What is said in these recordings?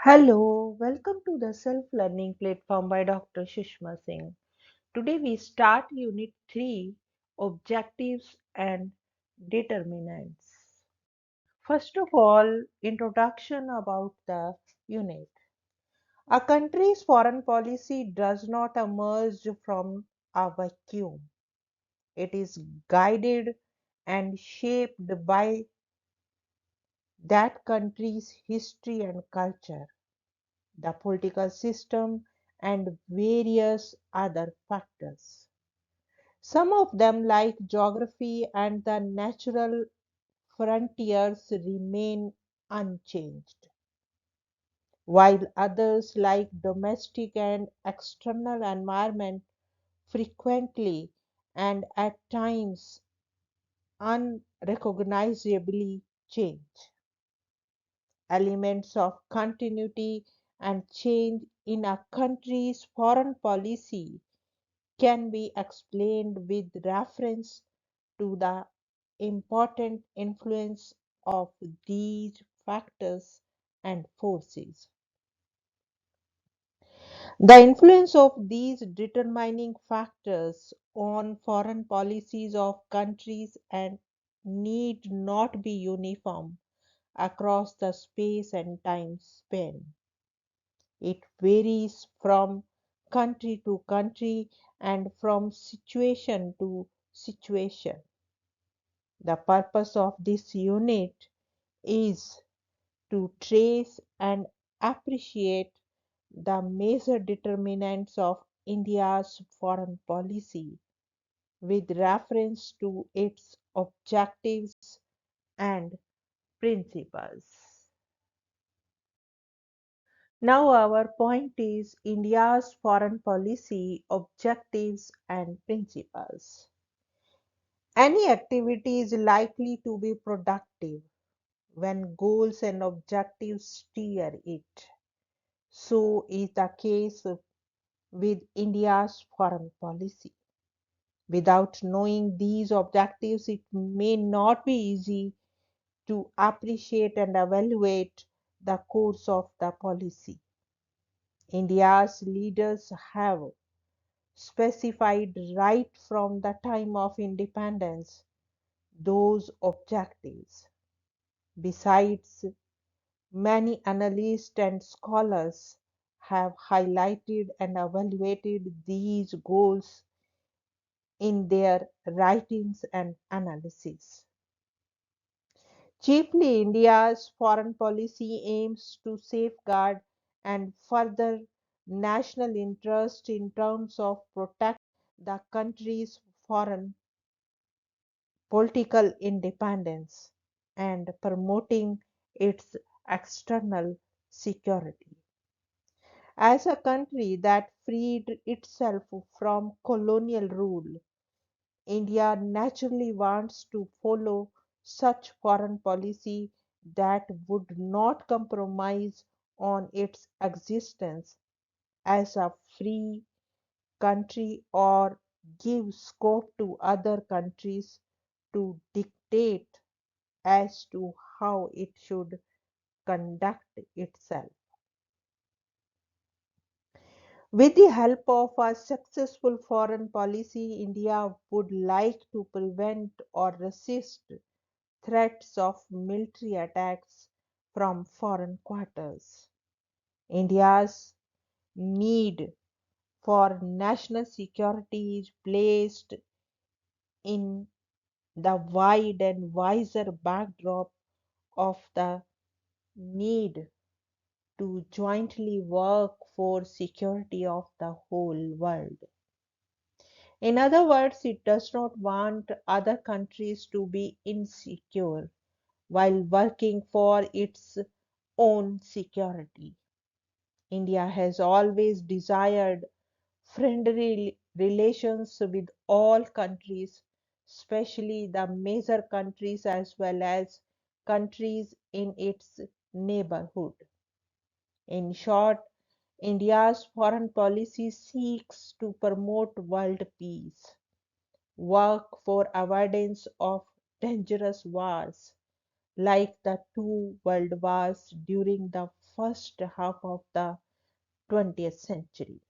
Hello, welcome to the Self Learning Platform by Dr. Sushma Singh. Today we start Unit 3 Objectives and Determinants. First of all, introduction about the unit. A country's foreign policy does not emerge from a vacuum, it is guided and shaped by that country's history and culture, the political system, and various other factors. Some of them, like geography and the natural frontiers, remain unchanged, while others, like domestic and external environment, frequently and at times unrecognizably change. Elements of continuity and change in a country's foreign policy can be explained with reference to the important influence of these factors and forces. The influence of these determining factors on foreign policies of countries and need not be uniform across the space and time span. It varies from country to country and from situation to situation. The purpose of this unit is to trace and appreciate the major determinants of India's foreign policy with reference to its objectives and principles. Now, our point is India's foreign policy objectives and principles. Any activity is likely to be productive when goals and objectives steer it. So is the case with India's foreign policy. Without knowing these objectives, it may not be easy to appreciate and evaluate the course of the policy. India's leaders have specified right from the time of independence those objectives. Besides, many analysts and scholars have highlighted and evaluated these goals in their writings and analysis. Chiefly, India's foreign policy aims to safeguard and further national interest in terms of protecting the country's foreign political independence and promoting its external security. As a country that freed itself from colonial rule, India naturally wants to follow such foreign policy that would not compromise on its existence as a free country or give scope to other countries to dictate as to how it should conduct itself. With the help of a successful foreign policy, India would like to prevent or resist threats of military attacks from foreign quarters. India's need for national security is placed in the wide and wider backdrop of the need to jointly work for security of the whole world. In other words, it does not want other countries to be insecure while working for its own security. India has always desired friendly relations with all countries, especially the major countries as well as countries in its neighborhood. In short, India's foreign policy seeks to promote world peace, work for avoidance of dangerous wars like the two world wars during the first half of the 20th century.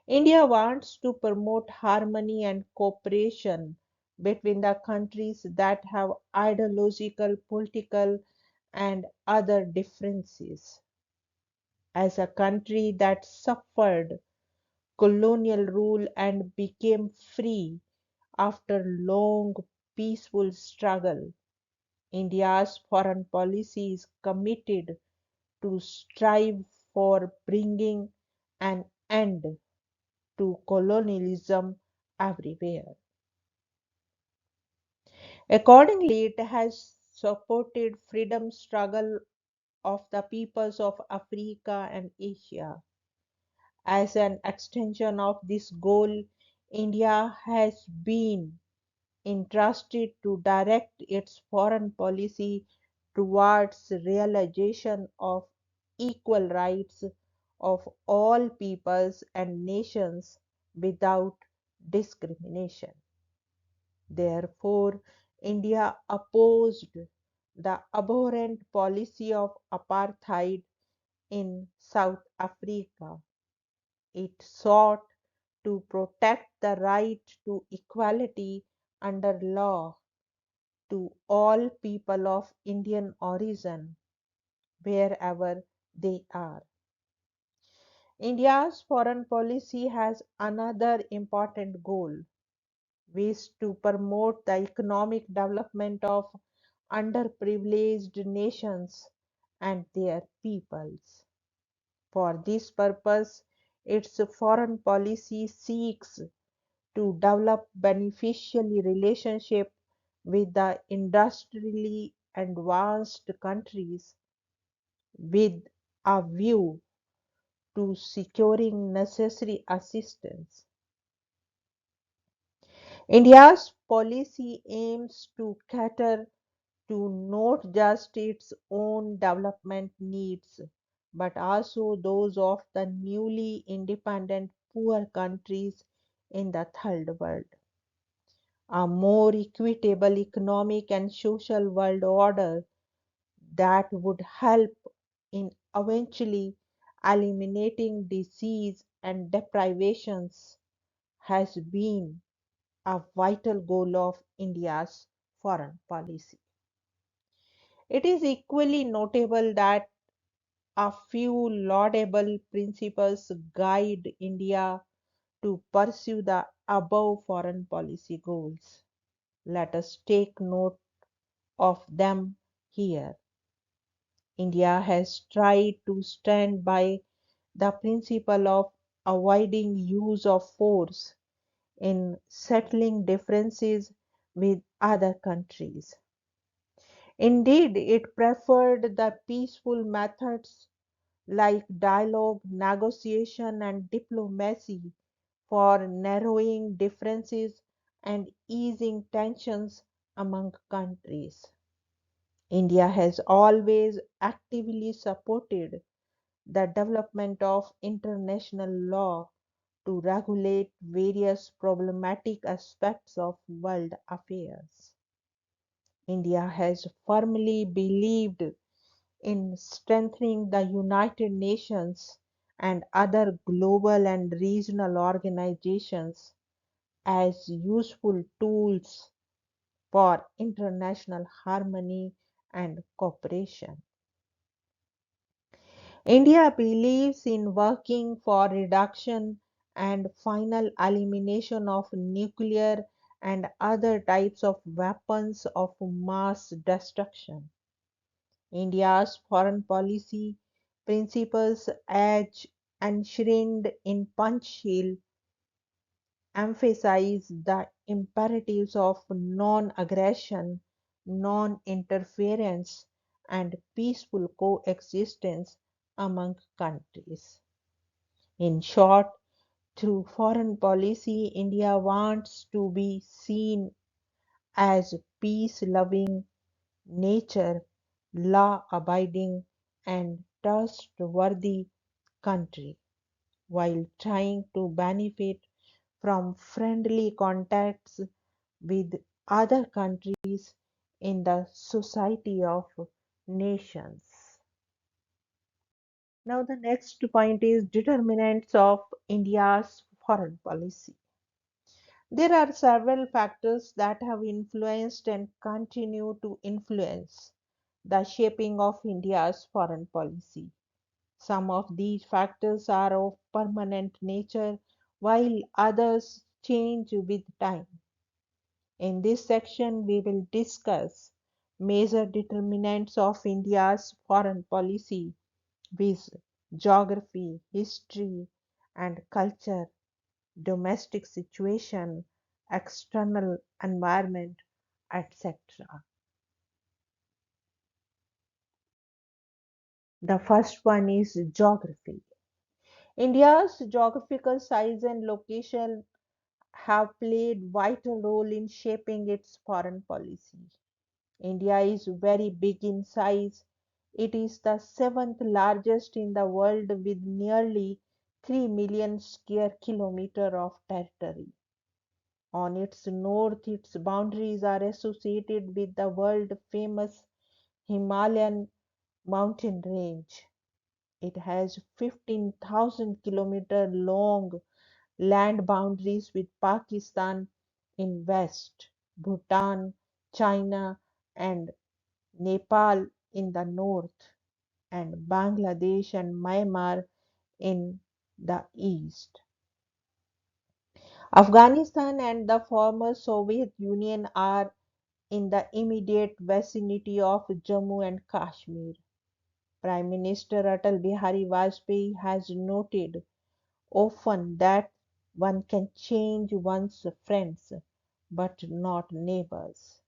India wants to promote harmony and cooperation between the countries that have ideological, political, and other differences. As a country that suffered colonial rule and became free after long peaceful struggle, India's foreign policy is committed to strive for bringing an end to colonialism everywhere. Accordingly, it has supported freedom struggle of the peoples of Africa and Asia. As an extension of this goal, India has been entrusted to direct its foreign policy towards realization of equal rights of all peoples and nations without discrimination. Therefore, India opposed the abhorrent policy of apartheid in South Africa. It sought to protect the right to equality under law to all people of Indian origin, wherever they are. India's foreign policy has another important goal, which to promote the economic development of underprivileged nations and their peoples. For this purpose, its foreign policy seeks to develop beneficial relationship with the industrially advanced countries with a view to securing necessary assistance. India's policy aims to cater to not just its own development needs but also those of the newly independent poor countries in the third world. A more equitable economic and social world order that would help in eventually eliminating disease and deprivations has been a vital goal of India's foreign policy. It is equally notable that a few laudable principles guide India to pursue the above foreign policy goals. Let us take note of them here. India has tried to stand by the principle of avoiding use of force in settling differences with other countries. Indeed, it preferred the peaceful methods like dialogue, negotiation, and diplomacy for narrowing differences and easing tensions among countries. India has always actively supported the development of international law to regulate various problematic aspects of world affairs. India has firmly believed in strengthening the United Nations and other global and regional organizations as useful tools for international harmony and cooperation. India believes in working for reduction and final elimination of nuclear and other types of weapons of mass destruction. India's foreign policy principles, as enshrined in Panchsheel, emphasize the imperatives of non aggression, non interference, and peaceful coexistence among countries. In short, through foreign policy, India wants to be seen as peace loving nature, law abiding, and trustworthy country while trying to benefit from friendly contacts with other countries in the Society of Nations. Now, the next point is determinants of India's foreign policy. There are several factors that have influenced and continue to influence the shaping of India's foreign policy. Some of these factors are of permanent nature, while others change with time. In this section, we will discuss major determinants of India's foreign policy with geography, history, and culture, domestic situation, external environment, etc. The first one is geography. India's geographical size and location have played vital role in shaping its foreign policy. India is very big in size. It is the seventh largest in the world with nearly 3 million square kilometers of territory. On its north, its boundaries are associated with the world famous Himalayan mountain range. It has 15,000 kilometer long land boundaries with Pakistan in west, Bhutan, China, and Nepal in the north, and Bangladesh and Myanmar in the east. Afghanistan and the former Soviet Union are in the immediate vicinity of Jammu and Kashmir. Prime Minister Atal Bihari Vajpayee has noted often that one can change one's friends but not neighbors.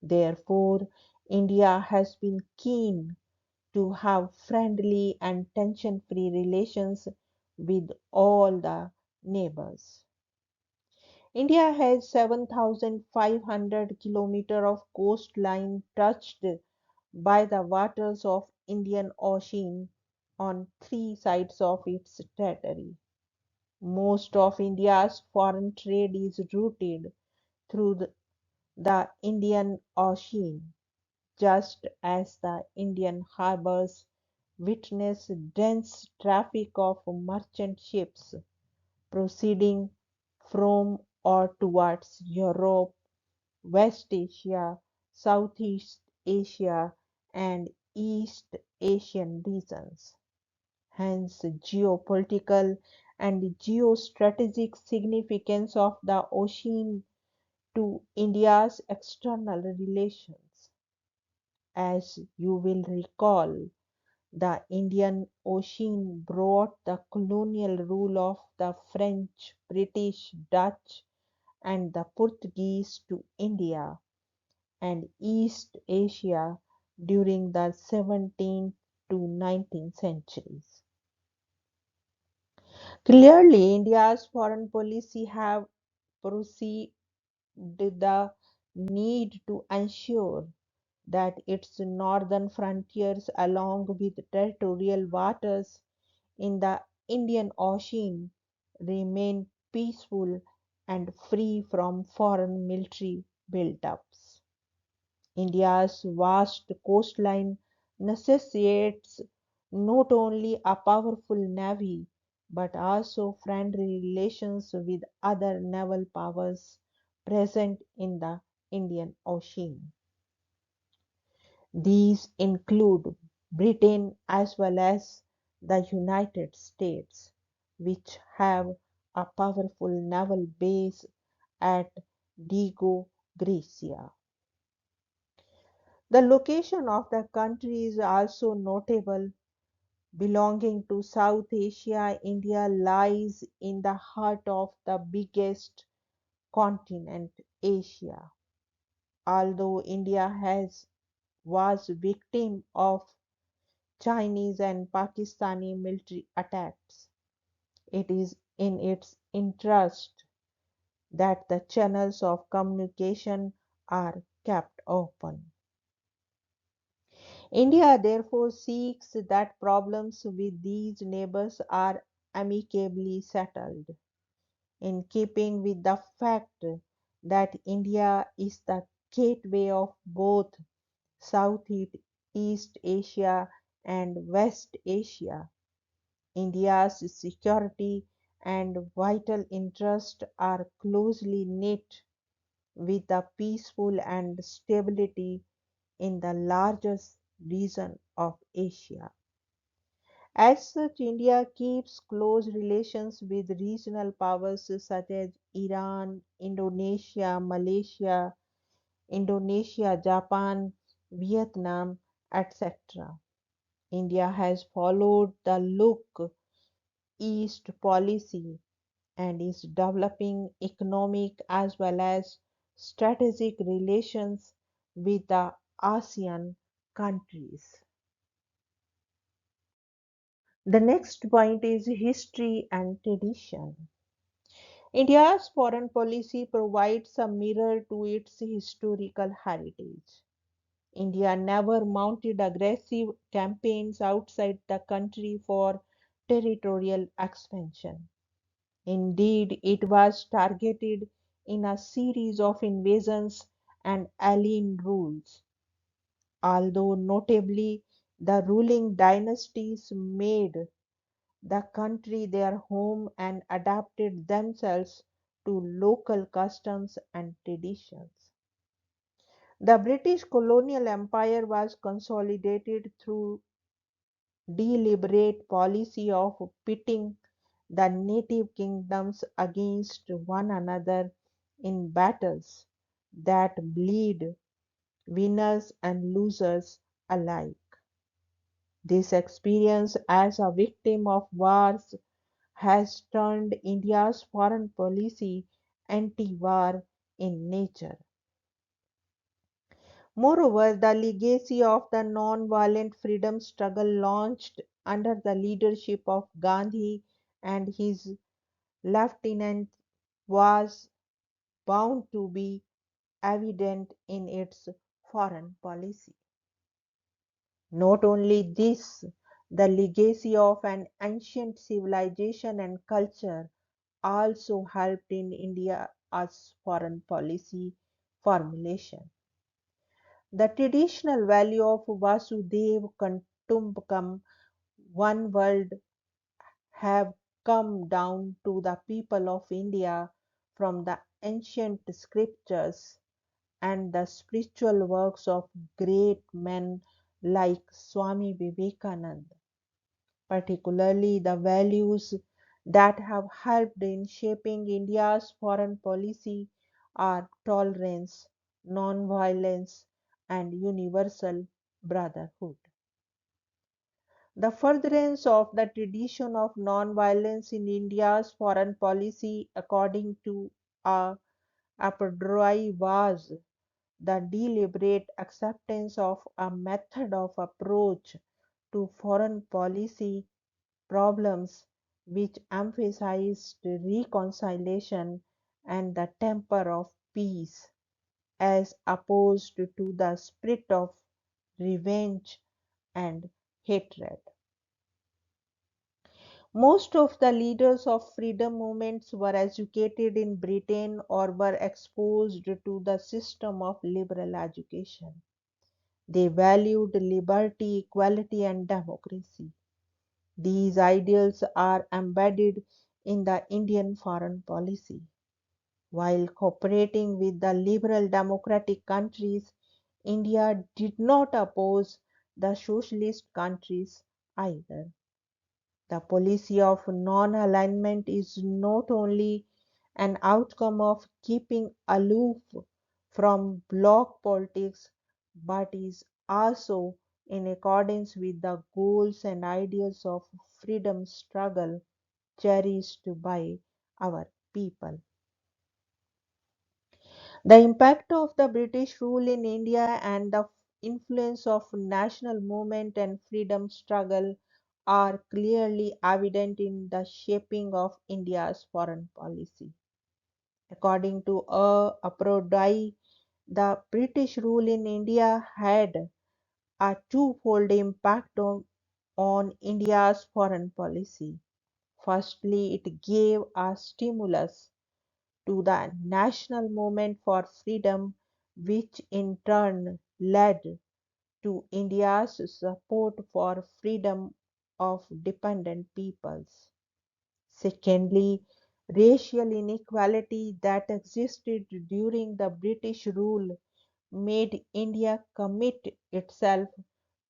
Therefore, India has been keen to have friendly and tension free relations with all the neighbors. India has 7,500 kilometers of coastline touched by the waters of Indian Ocean on three sides of its territory. Most of India's foreign trade is routed through the Indian Ocean, just as the Indian harbors witness dense traffic of merchant ships proceeding from or towards Europe, West Asia, Southeast Asia, and East Asian regions. Hence, geopolitical and geostrategic significance of the ocean to India's external relations. As you will recall, the Indian Ocean brought the colonial rule of the French, British, Dutch, and the Portuguese to India and East Asia during the 17th to 19th centuries. Clearly, India's foreign policy have perceived the need to ensure that its northern frontiers, along with territorial waters in the Indian Ocean, remain peaceful and free from foreign military buildups. India's vast coastline necessitates not only a powerful navy but also friendly relations with other naval powers present in the Indian Ocean. These include Britain as well as the United States, which have a powerful naval base at Digo, Grecia. The location of the country is also notable. Belonging to South Asia, India lies in the heart of the biggest continent, Asia. Although India has was victim of Chinese and Pakistani military attacks, it is in its interest that the channels of communication are kept open. India therefore seeks that problems with these neighbors are amicably settled, in keeping with the fact that India is the gateway of both Southeast Asia and West Asia. India's security and vital interests are closely knit with the peaceful and stability in the largest region of Asia. As such, India keeps close relations with regional powers such as Iran, Indonesia, Japan, Vietnam, etc. India has followed the Look East policy and is developing economic as well as strategic relations with the ASEAN countries. The next point is history and tradition. India's foreign policy provides a mirror to its historical heritage. India never mounted aggressive campaigns outside the country for territorial expansion. Indeed, it was targeted in a series of invasions and alien rules. Although notably, the ruling dynasties made the country their home and adapted themselves to local customs and traditions. The British colonial empire was consolidated through deliberate policy of pitting the native kingdoms against one another in battles that bleed winners and losers alike. This experience as a victim of wars has turned India's foreign policy anti-war in nature. Moreover, the legacy of the non-violent freedom struggle launched under the leadership of Gandhi and his lieutenants was bound to be evident in its foreign policy. Not only this, the legacy of an ancient civilization and culture also helped in India's foreign policy formulation. The traditional value of Vasudhaiva Kutumbakam, one world, have come down to the people of India from the ancient scriptures and the spiritual works of great men like Swami Vivekananda. Particularly, the values that have helped in shaping India's foreign policy are tolerance, non-violence, and universal brotherhood. The furtherance of the tradition of non-violence in India's foreign policy, according to Apodroi, was the deliberate acceptance of a method of approach to foreign policy problems which emphasized reconciliation and the temper of peace as opposed to the spirit of revenge and hatred. Most of the leaders of freedom movements were educated in Britain or were exposed to the system of liberal education. They valued liberty, equality, and democracy. These ideals are embedded in the Indian foreign policy. While cooperating with the liberal democratic countries, India did not oppose the socialist countries either. The policy of non alignment is not only an outcome of keeping aloof from bloc politics but is also in accordance with the goals and ideals of freedom struggle cherished by our people. The impact of the British rule in India and the influence of national movement and freedom struggle are clearly evident in the shaping of India's foreign policy. According to Aprodai, the British rule in India had a twofold impact on India's foreign policy. Firstly, it gave a stimulus to the national movement for freedom, which in turn led to India's support for freedom of dependent peoples. Secondly, racial inequality that existed during the British rule made India commit itself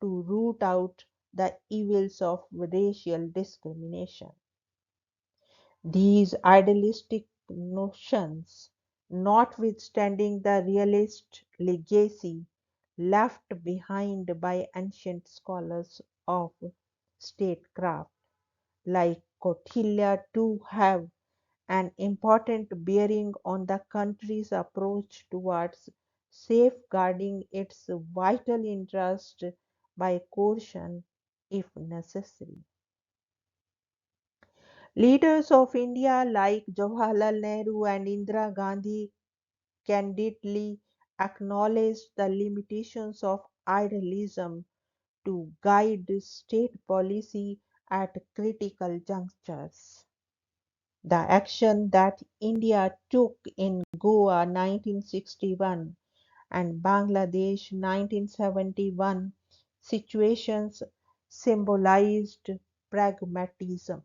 to root out the evils of racial discrimination. These idealistic notions, notwithstanding the realist legacy left behind by ancient scholars of statecraft like Kautilya, too have an important bearing on the country's approach towards safeguarding its vital interest by coercion if necessary. Leaders of India like Jawaharlal Nehru and Indira Gandhi candidly acknowledged the limitations of idealism to guide state policy at critical junctures. The action that India took in Goa 1961 and Bangladesh 1971 situations symbolized pragmatism.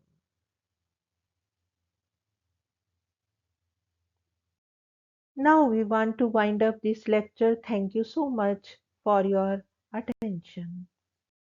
Now we want to wind up this lecture. Thank you so much for your attention.